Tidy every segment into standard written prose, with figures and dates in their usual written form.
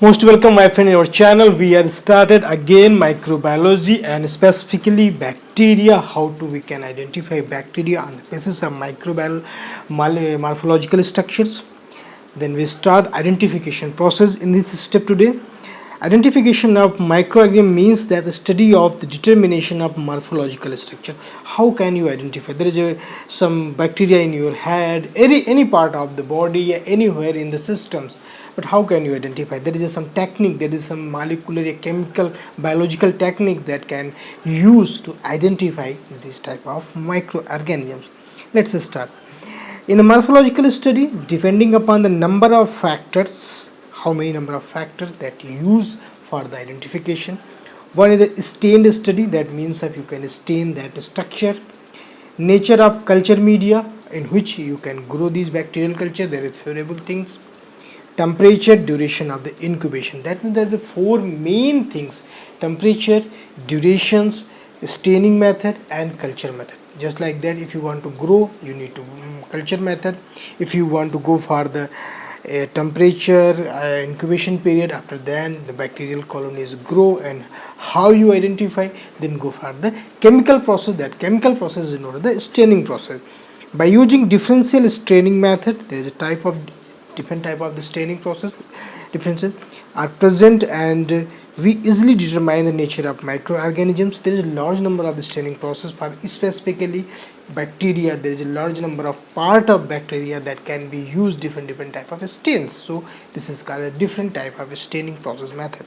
Most welcome, my friend, in our channel. We are started again microbiology and specifically bacteria. How to we can identify bacteria on the basis of morphological structures. Then we start identification process in this step today. Identification of microorganism means that the study of the determination of morphological structure. How can you identify? There is some bacteria in your head, any part of the body, anywhere in the systems. But how can you identify? There is some technique, there is some molecular, chemical, biological technique that can use to identify this type of microorganisms. Let's start. In the morphological study, depending upon the number of factors, how many number of factors that you use for the identification. One is the stained study, that means if you can stain that structure. Nature of culture media in which you can grow these bacterial culture, there is favorable things. Temperature, duration of the incubation, that means there are the four main things: temperature, durations, staining method and culture method. Just like that, if you want to grow, you need to culture method. If you want to go for the temperature, incubation period, after then the bacterial colonies grow, and how you identify, then go for the chemical process. That chemical process is known as the staining process. By using differential staining method, there is a different type of the staining process differences are present, and we easily determine the nature of microorganisms. There is a large number of the staining process for specifically bacteria. There is a large number of part of bacteria that can be used different type of stains. So this is called a different type of staining process method.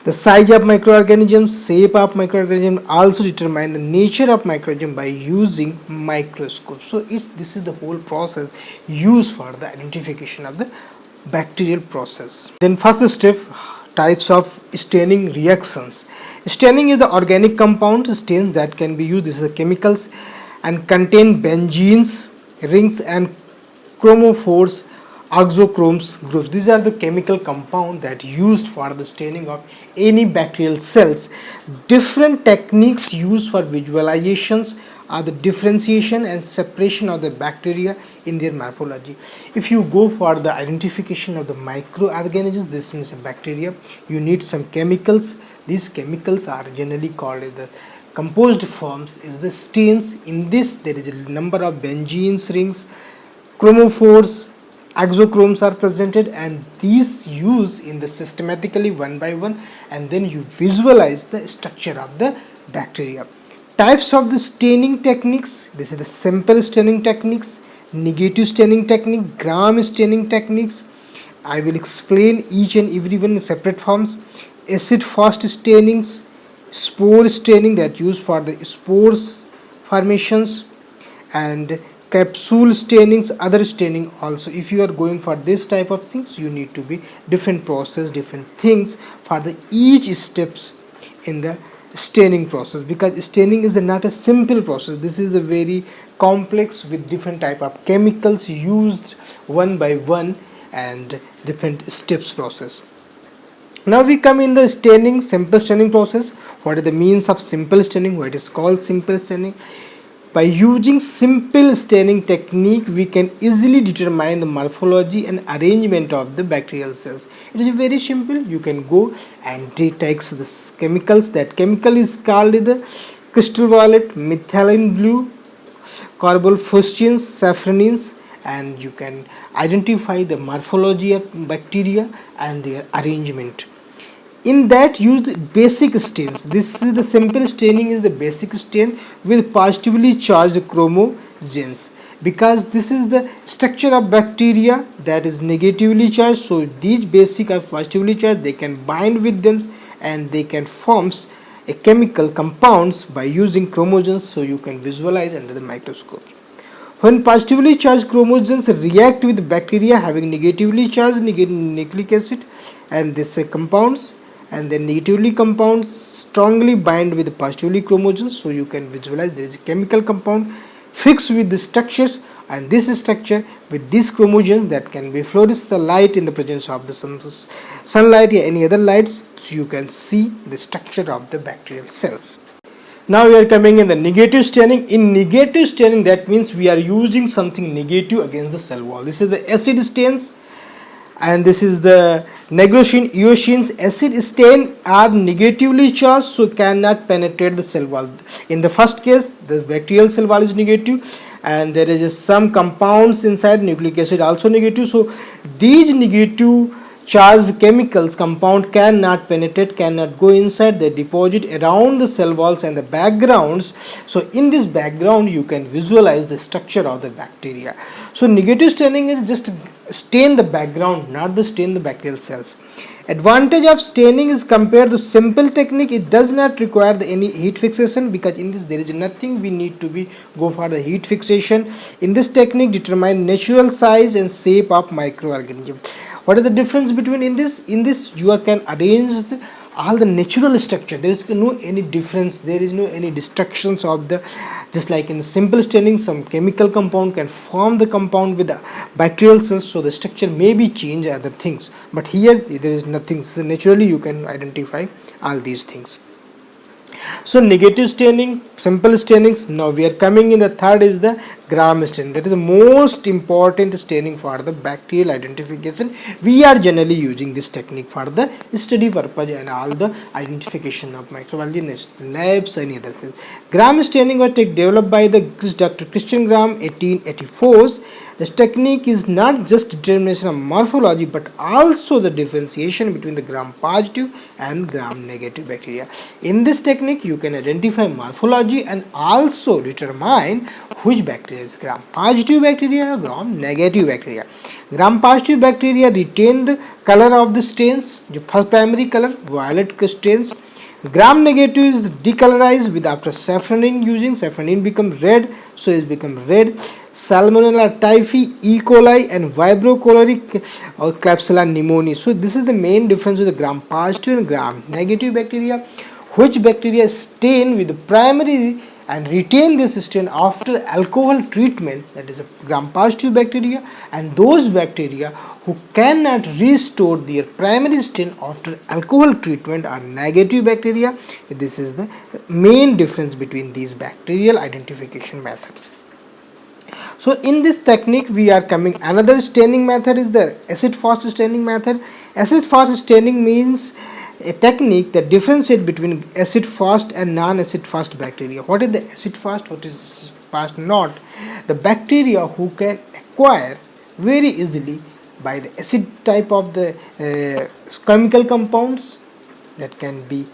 The size of microorganisms, shape of microorganism also determine the nature of microorganism by using microscope. So this is the whole process used for the identification of the bacterial process. Then first step, types of staining reactions. Staining is the organic compound stains that can be used. This is the chemicals and contain benzenes, rings and chromophores, oxochromes groups. These are the chemical compound that used for the staining of any bacterial cells. Different techniques used for visualizations are the differentiation and separation of the bacteria in their morphology. If you go for the identification of the microorganisms, this means a bacteria, you need some chemicals. These chemicals are generally called as the composed forms is the stains. In this there is a number of benzenes, rings, chromophores, oxochromes are presented, and these use in the systematically one by one, and then you visualize the structure of the bacteria. Types of the staining techniques: this is the simple staining techniques, negative staining technique, gram staining techniques. I will explain each and every one in separate forms. Acid fast stainings, spore staining that used for the spores formations, and capsule stainings, other staining also. If you are going for this type of things, you need to be different process, different things for the each steps in the staining process, because staining is not a simple process. This is a very complex with different type of chemicals used one by one and different steps process. Now we come in the staining, simple staining process. What are the means of simple staining? What is called simple staining? By using simple staining technique, we can easily determine the morphology and arrangement of the bacterial cells. It is very simple. You can go and take the chemicals. That chemical is called the crystal violet, methylene blue, carbophosphines, safranines, and you can identify the morphology of bacteria and their arrangement. In that, use basic stains. This is the simple staining is the basic stain with positively charged chromogens, because this is the structure of bacteria that is negatively charged. So these basic are positively charged, they can bind with them and they can forms a chemical compounds by using chromogens. So you can visualize under the microscope. When positively charged chromogens react with bacteria having negatively charged nucleic acid, and this compounds, and then negatively compounds strongly bind with positively chromogens. So you can visualize there is a chemical compound fixed with the structures, and this structure with these chromogens that can be fluoresce the light in the presence of the sunlight or any other lights. So you can see the structure of the bacterial cells. Now we are coming in the negative staining. In negative staining, that means we are using something negative against the cell wall. This is the acid stains. and this is the negotiation eosin's acid stain are negatively charged, so cannot penetrate the cell wall. In the first case, the bacterial cell wall is negative, and there is some compounds inside, nucleic acid also negative, so these negative charged chemicals compound cannot penetrate, cannot go inside, they deposit around the cell walls and the backgrounds. So in this background you can visualize the structure of the bacteria. So negative staining is just stain the background, not the stain the bacterial cells. Advantage of staining is compared to simple technique, it does not require any heat fixation, because in this there is nothing we need to be go for the heat fixation. In this technique determine natural size and shape of microorganism. What is the difference between in this you can arrange all the natural structure, there is no any difference, there is no any destructions of the, just like in the simple staining some chemical compound can form the compound with the bacterial cells, so the structure may be change other things, but here there is nothing, so naturally you can identify all these things. So negative staining, simple stainings. Now we are coming in the third is the gram staining. That is the most important staining for the bacterial identification. We are generally using this technique for the study purpose and all the identification of microbiology labs and other things. Gram staining was developed by the Dr. Christian Gram 1884. This technique is not just determination of morphology but also the differentiation between the gram positive and gram negative bacteria. In this technique you can identify morphology and also determine which bacteria is gram positive bacteria or gram negative bacteria. Gram positive bacteria retain the color of the stains, the first primary color violet stains. Gram negative is decolorized with after safranin using, safranin become red, so it become red. Salmonella typhi, E. coli and Vibrio cholerae or Klebsiella pneumoniae. So this is the main difference with the gram positive and gram negative bacteria. Which bacteria stain with the primary and retain this stain after alcohol treatment, that is a gram positive bacteria, and those bacteria who cannot restore their primary stain after alcohol treatment are negative bacteria. This is the main difference between these bacterial identification methods. So in this technique we are coming, another staining method is the acid fast staining method. Acid fast staining means a technique that differentiates between acid fast and non-acid fast bacteria. What is the acid fast, what is acid fast not? The bacteria who can acquire very easily by the acid type of the chemical compounds, that can be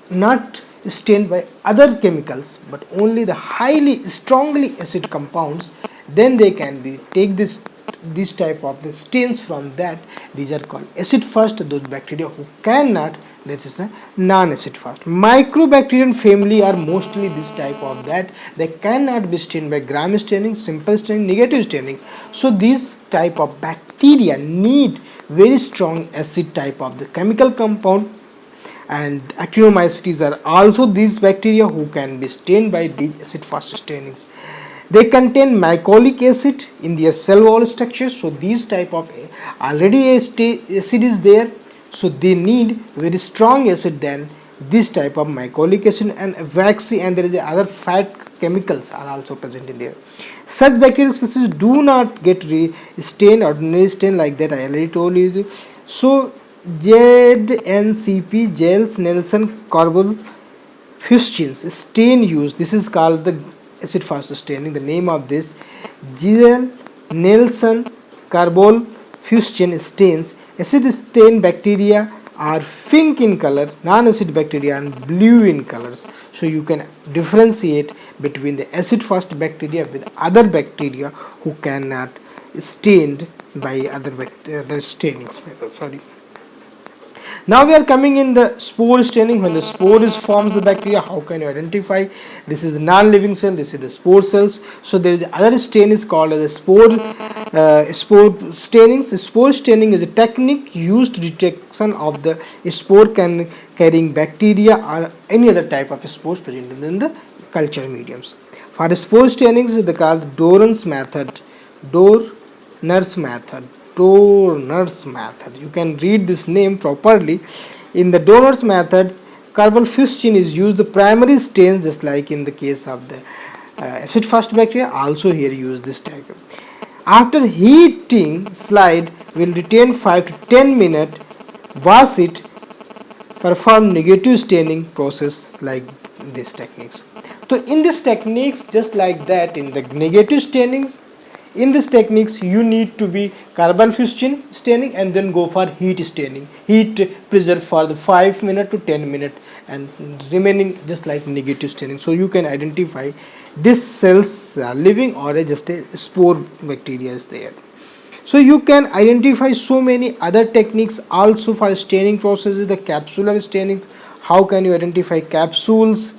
not stained by other chemicals but only the highly strongly acid compounds, then they can be take this type of the stains from that. These are called acid fast. Those bacteria who cannot, that is the non-acid fast. Microbacterium family are mostly this type of that, they cannot be stained by gram staining, simple staining, negative staining. So these type of bacteria need very strong acid type of the chemical compound, and Actinomycetes are also these bacteria who can be stained by these acid fast stainings. They contain mycolic acid in their cell wall structure, so these type of already acid is there, so they need very strong acid than this type of mycolic acid and waxy, and there is other fat chemicals are also present in there. Such bacterial species do not get stained, ordinary stain like that I already told you. So ZNCP, Gels Nelson Carbol Fuchsins stain used, this is called the acid fast staining. The name of this Gel Nelson Carbol Fuchsin stains. Acid stain bacteria are pink in color, non-acid bacteria and blue in colors. So you can differentiate between the acid fast bacteria with other bacteria who cannot stained by other stainings method. Sorry. Now we are coming in the spore staining. When the spore is forms the bacteria, how can you identify? This is the non-living cell, this is the spore cells. So there is other stain is called as a spore staining. Spore staining is a technique used to detection of the spore carrying bacteria or any other type of spores present in the culture mediums. For the spore stainings is called Dohrn's method. Dohrn's method. Dohrn's method. You can read this name properly. In the Dohrn's method, carbon fuchsin is used the primary stains, just like in the case of the acid fast bacteria. Also here use this type. After heating, slide will retain 5 to 10 minutes. Wash it. Perform negative staining process like these techniques. So in these techniques, just like that, in the negative staining, in these techniques you need to be carbon fusion staining and then go for heat staining, heat preserve for the 5 minutes to 10 minutes and remaining just like negative staining. So you can identify this cells are living or just a spore bacteria is there. So you can identify so many other techniques also for staining processes, the capsular staining. How can you identify capsules?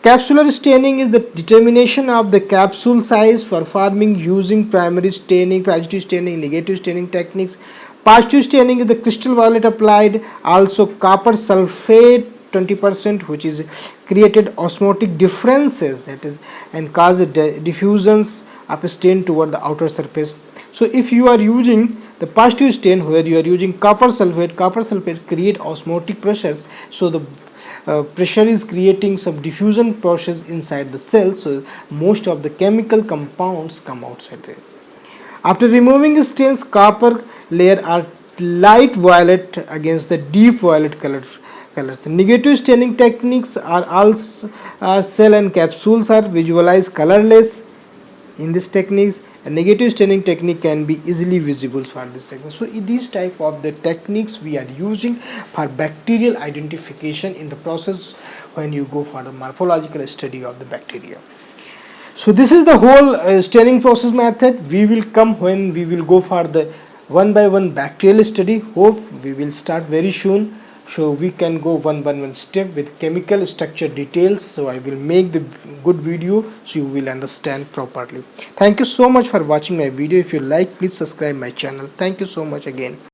Capsular staining is the determination of the capsule size performing using primary staining, positive staining, negative staining techniques. Positive staining is the crystal violet applied, also copper sulfate 20%, which is created osmotic differences, that is, and cause diffusions of stain toward the outer surface. So if you are using the positive stain where you are using copper sulfate create osmotic pressures, so the pressure is creating some diffusion process inside the cell, so most of the chemical compounds come outside there. After removing the stains, copper layer are light violet against the deep violet colors. The negative staining techniques are also cell and capsules are visualized colorless. In this techniques, a negative staining technique can be easily visible for this technique. So these type of the techniques we are using for bacterial identification in the process when you go for the morphological study of the bacteria. So this is the whole staining process method. We will come when we will go for the one by one bacterial study. Hope we will start very soon, so we can go one by one step with chemical structure details. So I will make the good video so you will understand properly. Thank you so much for watching my video. If you like, please subscribe my channel. Thank you so much again.